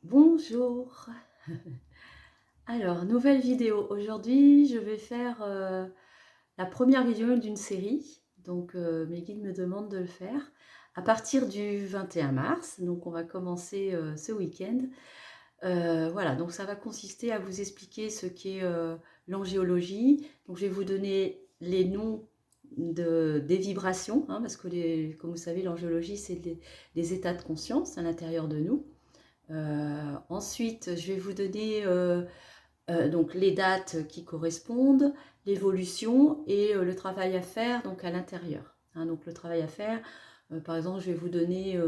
Bonjour. Alors, nouvelle vidéo. Aujourd'hui, je vais faire la première vidéo d'une série. Donc, mes guides me demandent de le faire à partir du 21 mars. Donc, on va commencer ce week-end. Voilà, donc ça va consister à vous expliquer ce qu'est l'angéologie. Donc, je vais vous donner les noms des vibrations, hein, parce que, comme vous savez, l'angéologie, c'est des états de conscience à l'intérieur de nous. Ensuite, je vais vous donner donc les dates qui correspondent, l'évolution et le travail à faire donc à l'intérieur. Hein, donc le travail à faire, par exemple, je vais vous donner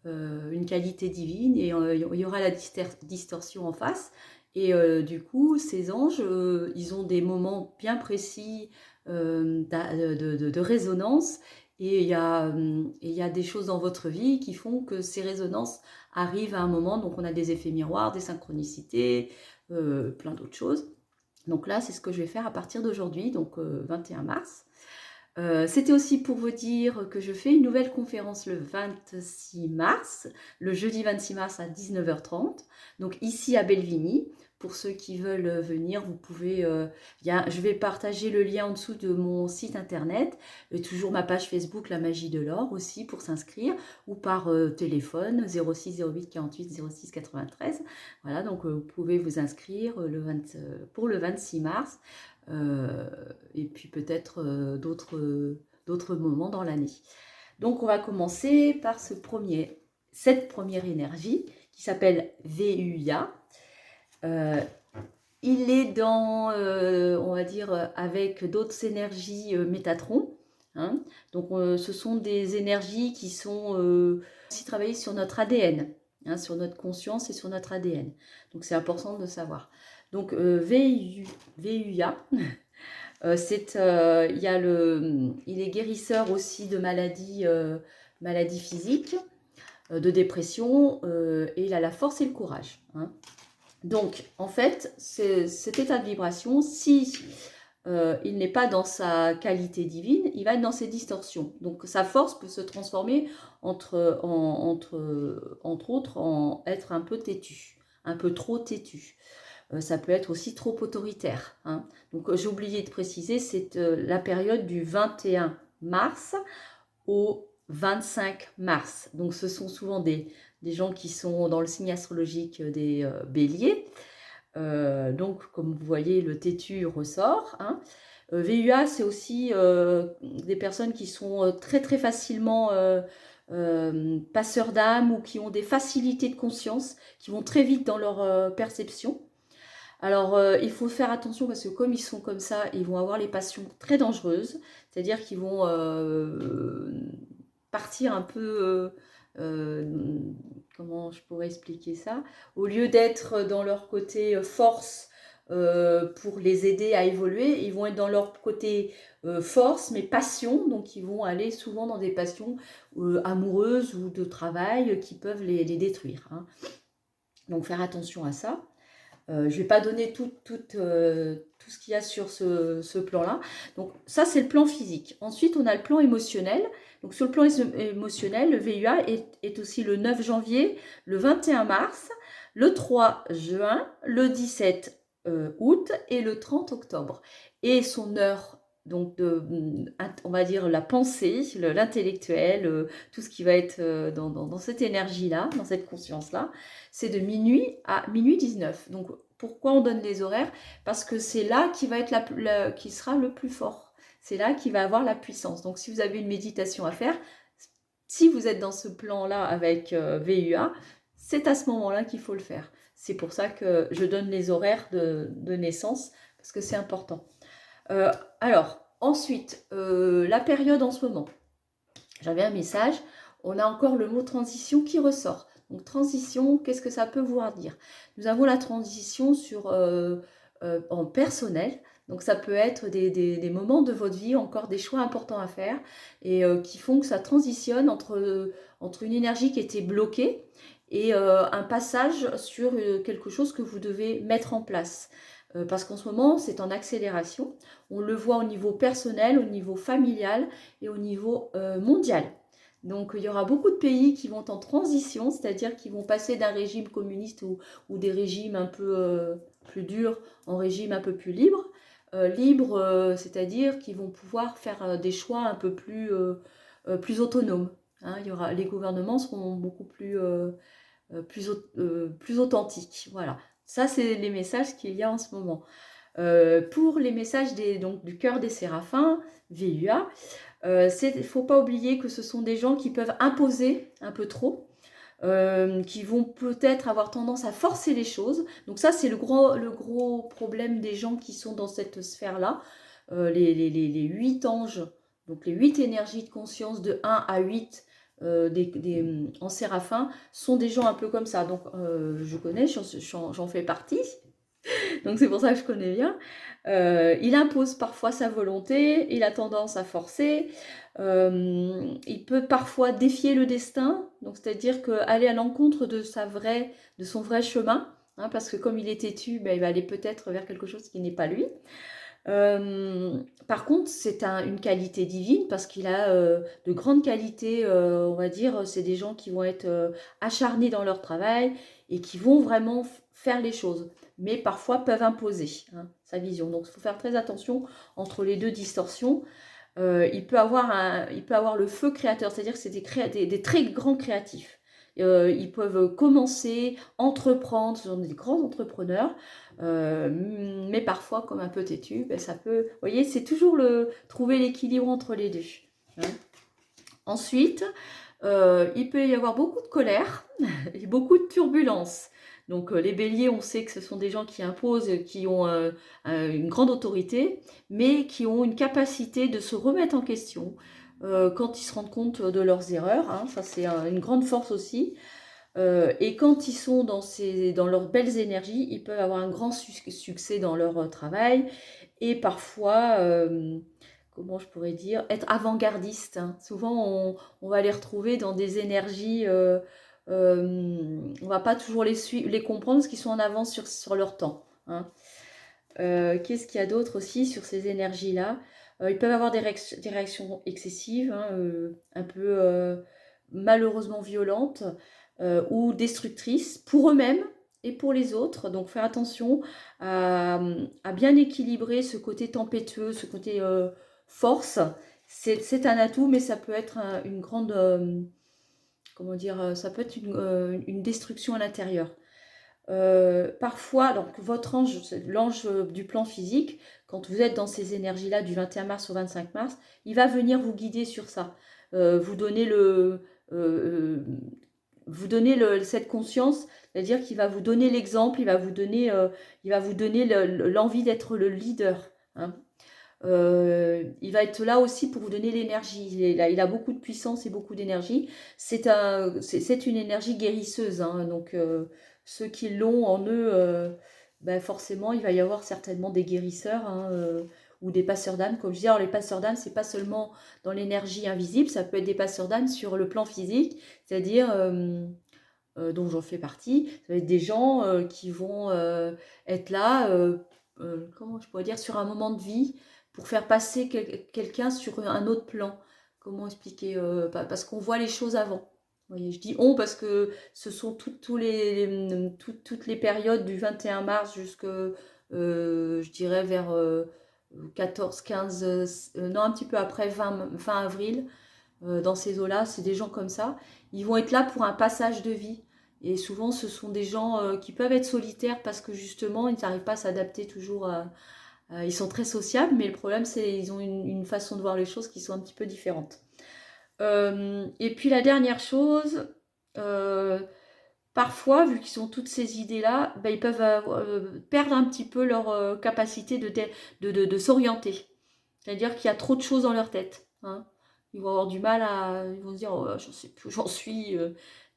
une qualité divine et il y aura la distorsion en face. Et du coup, ces anges, ils ont des moments bien précis de résonance et il y a des choses dans votre vie qui font que ces résonances arrivent à un moment. Donc on a des effets miroirs, des synchronicités, plein d'autres choses. Donc là, c'est ce que je vais faire à partir d'aujourd'hui, donc 21 mars. C'était aussi pour vous dire que je fais une nouvelle conférence le 26 mars, le jeudi 26 mars à 19h30, donc ici à Belvigny. Pour ceux qui veulent venir, vous pouvez, je vais partager le lien en dessous de mon site internet, et toujours ma page Facebook La Magie de l'Or aussi pour s'inscrire, ou par téléphone 06 08 48 06 93. Voilà, donc vous pouvez vous inscrire pour le 26 mars. Et puis peut-être d'autres moments dans l'année. Donc on va commencer par cette première énergie qui s'appelle VUIA. Il est dans, on va dire, avec d'autres énergies Métatron. Hein. Donc ce sont des énergies qui sont aussi travaillées sur notre ADN, hein, sur notre conscience et sur notre ADN. Donc c'est important de savoir. Donc VUIA, il est guérisseur aussi de maladies physiques, de dépression, et il a la force et le courage. Hein. Donc, en fait, cet état de vibration, si il n'est pas dans sa qualité divine, il va être dans ses distorsions. Donc, sa force peut se transformer entre autres en être un peu têtu, un peu trop têtu. Ça peut être aussi trop autoritaire. Hein. Donc j'ai oublié de préciser, c'est la période du 21 mars au 25 mars. Donc ce sont souvent des gens qui sont dans le signe astrologique des béliers. Donc comme vous voyez, le têtu ressort. Hein. VUA, c'est aussi des personnes qui sont très très facilement passeurs d'âme ou qui ont des facilités de conscience, qui vont très vite dans leur perception. Alors, il faut faire attention parce que comme ils sont comme ça, ils vont avoir les passions très dangereuses, c'est-à-dire qu'ils vont partir un peu, comment je pourrais expliquer ça? Au lieu d'être dans leur côté force pour les aider à évoluer, ils vont être dans leur côté force, mais passion, donc ils vont aller souvent dans des passions amoureuses ou de travail qui peuvent les détruire. Hein. Donc faire attention à ça. Je ne vais pas donner tout ce qu'il y a sur ce plan-là. Donc ça, c'est le plan physique. Ensuite, on a le plan émotionnel. Donc sur le plan émotionnel, le VUA est aussi le 9 janvier, le 21 mars, le 3 juin, le 17 août et le 30 octobre. Et son heure, donc on va dire la pensée, l'intellectuel, tout ce qui va être dans cette énergie-là, dans cette conscience-là, c'est de minuit à minuit 19. Donc pourquoi on donne les horaires? Parce que c'est là qui va être qui sera le plus fort. C'est là qui va avoir la puissance. Donc si vous avez une méditation à faire, si vous êtes dans ce plan-là avec VUA, c'est à ce moment-là qu'il faut le faire. C'est pour ça que je donne les horaires de naissance, parce que c'est important. Alors, ensuite, la période en ce moment. J'avais un message, on a encore le mot transition qui ressort. Donc transition, qu'est-ce que ça peut vouloir dire? Nous avons la transition en personnel. Donc ça peut être des moments de votre vie, encore des choix importants à faire et qui font que ça transitionne entre une énergie qui était bloquée et un passage sur quelque chose que vous devez mettre en place. Parce qu'en ce moment, c'est en accélération. On le voit au niveau personnel, au niveau familial et au niveau mondial. Donc il y aura beaucoup de pays qui vont en transition, c'est-à-dire qui vont passer d'un régime communiste ou des régimes un peu plus durs en régime un peu plus libre. C'est-à-dire qu'ils vont pouvoir faire des choix un peu plus autonomes. Hein. Les gouvernements seront beaucoup plus authentiques. Voilà, ça c'est les messages qu'il y a en ce moment. Pour les messages donc, du cœur des séraphins, VUA, il ne faut pas oublier que ce sont des gens qui peuvent imposer un peu trop, qui vont peut-être avoir tendance à forcer les choses. Donc ça, c'est le gros problème des gens qui sont dans cette sphère-là. Les 8 anges, donc les 8 énergies de conscience de 1 à 8 en séraphin, sont des gens un peu comme ça. Donc je connais, j'en fais partie. Donc c'est pour ça que je connais bien. Il impose parfois sa volonté, il a tendance à forcer, il peut parfois défier le destin, donc c'est-à-dire aller à l'encontre de son vrai chemin, hein, parce que comme il est têtu, ben, il va aller peut-être vers quelque chose qui n'est pas lui. Par contre, c'est une qualité divine parce qu'il a de grandes qualités, on va dire, c'est des gens qui vont être acharnés dans leur travail et qui vont vraiment faire les choses, mais parfois peuvent imposer sa vision. Donc il faut faire très attention entre les deux distorsions. Il peut avoir le feu créateur, c'est-à-dire que c'est des très grands créatifs. Ils peuvent commencer, entreprendre, ce sont des grands entrepreneurs, mais parfois, comme un peu têtu, ben, ça peut... Vous voyez, c'est toujours trouver l'équilibre entre les deux. Hein. Ensuite, il peut y avoir beaucoup de colère et beaucoup de turbulences. Donc les béliers, on sait que ce sont des gens qui imposent, qui ont une grande autorité, mais qui ont une capacité de se remettre en question quand ils se rendent compte de leurs erreurs. Hein. Ça, c'est une grande force aussi. Et quand ils sont dans leurs belles énergies, ils peuvent avoir un grand succès dans leur travail et parfois, comment je pourrais dire, être avant-gardiste. Hein. Souvent, on va les retrouver dans des énergies, on va pas toujours les comprendre parce qu'ils sont en avance sur leur temps. Hein. Qu'est-ce qu'il y a d'autre aussi sur ces énergies-là? Ils peuvent avoir des réactions excessives, hein, un peu malheureusement violentes ou destructrices pour eux-mêmes et pour les autres. Donc faire attention à bien équilibrer ce côté tempétueux, ce côté force. C'est un atout, mais ça peut être une grande... comment dire? Ça peut être une destruction à l'intérieur. Parfois, donc votre ange, l'ange du plan physique, quand vous êtes dans ces énergies-là du 21 mars au 25 mars, il va venir vous guider sur ça, vous donner cette conscience, c'est-à-dire qu'il va vous donner l'exemple, il va vous donner l'envie d'être le leader. Hein. Il va être là aussi pour vous donner l'énergie. Il a beaucoup de puissance et beaucoup d'énergie. C'est une énergie guérisseuse. Hein. Donc, ceux qui l'ont en eux, ben forcément, il va y avoir certainement des guérisseurs hein, ou des passeurs d'âme. Comme je dis, alors les passeurs d'âme, c'est pas seulement dans l'énergie invisible, ça peut être des passeurs d'âme sur le plan physique, c'est-à-dire dont j'en fais partie. Ça va être des gens qui vont être là, comment je pourrais dire, sur un moment de vie pour faire passer quelqu'un sur un autre plan. Comment expliquer parce qu'on voit les choses avant. Vous voyez, je dis on parce que ce sont toutes les périodes du 21 mars jusque, je dirais, vers 14, 15, non, un petit peu après, fin avril, dans ces eaux-là, c'est des gens comme ça. Ils vont être là pour un passage de vie. Et souvent, ce sont des gens qui peuvent être solitaires parce que justement, ils n'arrivent pas à s'adapter toujours ils sont très sociables, mais le problème, c'est qu'ils ont une façon de voir les choses qui sont un petit peu différentes. Et puis la dernière chose, parfois, vu qu'ils ont toutes ces idées-là, ben, ils peuvent perdre un petit peu leur capacité de s'orienter. C'est-à-dire qu'il y a trop de choses dans leur tête. Hein. Ils vont avoir du mal ils vont se dire, oh, je ne sais plus où j'en suis.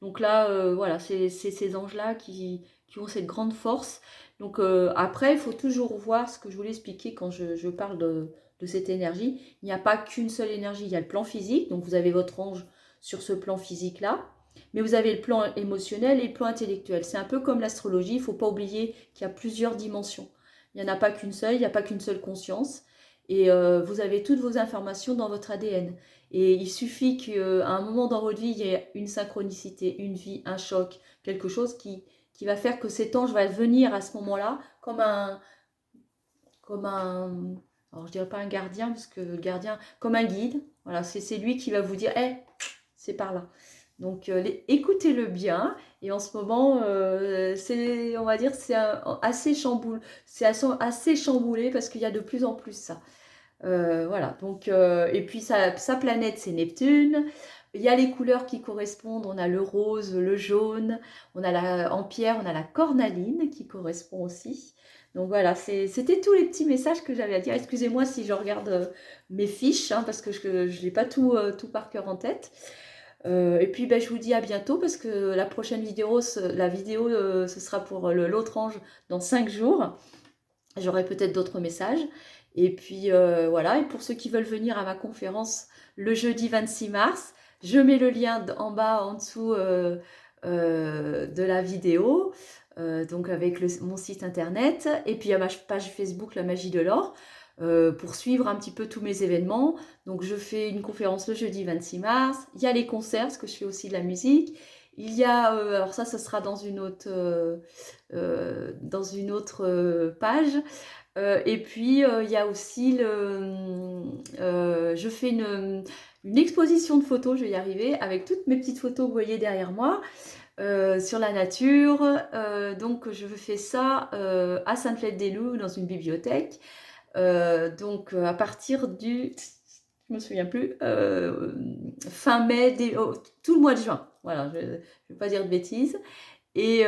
Donc là, voilà, c'est ces anges-là qui ont cette grande force. Donc après, il faut toujours voir ce que je voulais expliquer quand je parle de cette énergie. Il n'y a pas qu'une seule énergie. Il y a le plan physique, donc vous avez votre ange sur ce plan physique-là. Mais vous avez le plan émotionnel et le plan intellectuel. C'est un peu comme l'astrologie. Il ne faut pas oublier qu'il y a plusieurs dimensions. Il n'y en a pas qu'une seule, il n'y a pas qu'une seule conscience. et vous avez toutes vos informations dans votre ADN. Et il suffit qu'à un moment dans votre vie, il y ait une synchronicité, une vie, un choc, quelque chose qui va faire que cet ange va venir à ce moment-là comme un, alors je dirais pas un gardien, parce que le gardien, comme un guide. Voilà, c'est lui qui va vous dire, hey, c'est par là. Donc écoutez-le bien. Et en ce moment, on va dire, c'est assez chamboulé parce qu'il y a de plus en plus ça. Voilà, donc, et puis sa planète, c'est Neptune. Il y a les couleurs qui correspondent, on a le rose, le jaune, en pierre, on a la cornaline qui correspond aussi. Donc voilà, c'était tous les petits messages que j'avais à dire. Excusez-moi si je regarde mes fiches, hein, parce que je n'ai pas tout par cœur en tête. Et puis ben, je vous dis à bientôt, parce que la prochaine vidéo, ce sera pour l'autre ange dans 5 jours. J'aurai peut-être d'autres messages. Et puis voilà, et pour ceux qui veulent venir à ma conférence le jeudi 26 mars, je mets le lien en bas, en dessous de la vidéo, donc avec mon site internet. Et puis il y a ma page Facebook, La Magie de l'Or, pour suivre un petit peu tous mes événements. Donc je fais une conférence le jeudi 26 mars. Il y a les concerts, parce que je fais aussi de la musique. Il y a, alors ça sera dans une autre page. Et puis, il y a aussi je fais une exposition de photos, je vais y arriver, avec toutes mes petites photos que vous voyez derrière moi, sur la nature. Donc, je fais ça à Sainte-Flède-des-Loups, dans une bibliothèque. Donc, à partir du, je me souviens plus, fin mai, tout le mois de juin. Voilà, je ne vais pas dire de bêtises. Et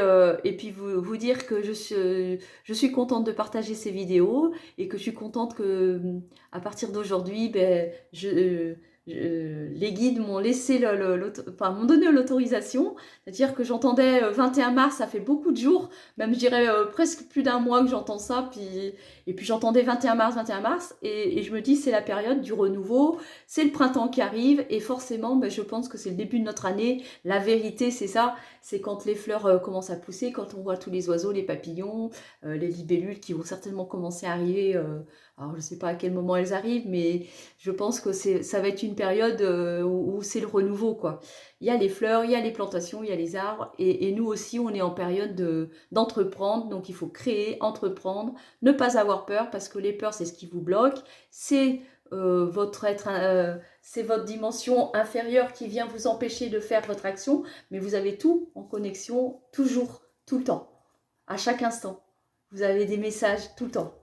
puis vous dire que je suis contente de partager ces vidéos et que je suis contente que à partir d'aujourd'hui, ben, les guides m'ont laissé enfin, m'ont donné l'autorisation. C'est-à-dire que j'entendais 21 mars, ça fait beaucoup de jours, même je dirais presque plus d'un mois que j'entends ça. Et puis j'entendais 21 mars, 21 mars, et je me dis c'est la période du renouveau, c'est le printemps qui arrive, et forcément ben, je pense que c'est le début de notre année. La vérité c'est ça, c'est quand les fleurs commencent à pousser, quand on voit tous les oiseaux, les papillons, les libellules qui vont certainement commencer à arriver. Alors je ne sais pas à quel moment elles arrivent, mais je pense que ça va être une période où c'est le renouveau, quoi. Il y a les fleurs, il y a les plantations, il y a les arbres, et nous aussi on est en période d'entreprendre, donc il faut créer, entreprendre, ne pas avoir peur, parce que les peurs c'est ce qui vous bloque, c'est c'est votre dimension inférieure qui vient vous empêcher de faire votre action, mais vous avez tout en connexion, toujours, tout le temps, à chaque instant. Vous avez des messages tout le temps.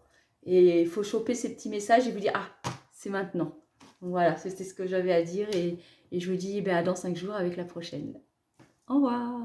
Et il faut choper ces petits messages et vous dire, ah, c'est maintenant. Donc voilà, c'était ce que j'avais à dire, et je vous dis ben, à dans 5 jours avec la prochaine. Au revoir.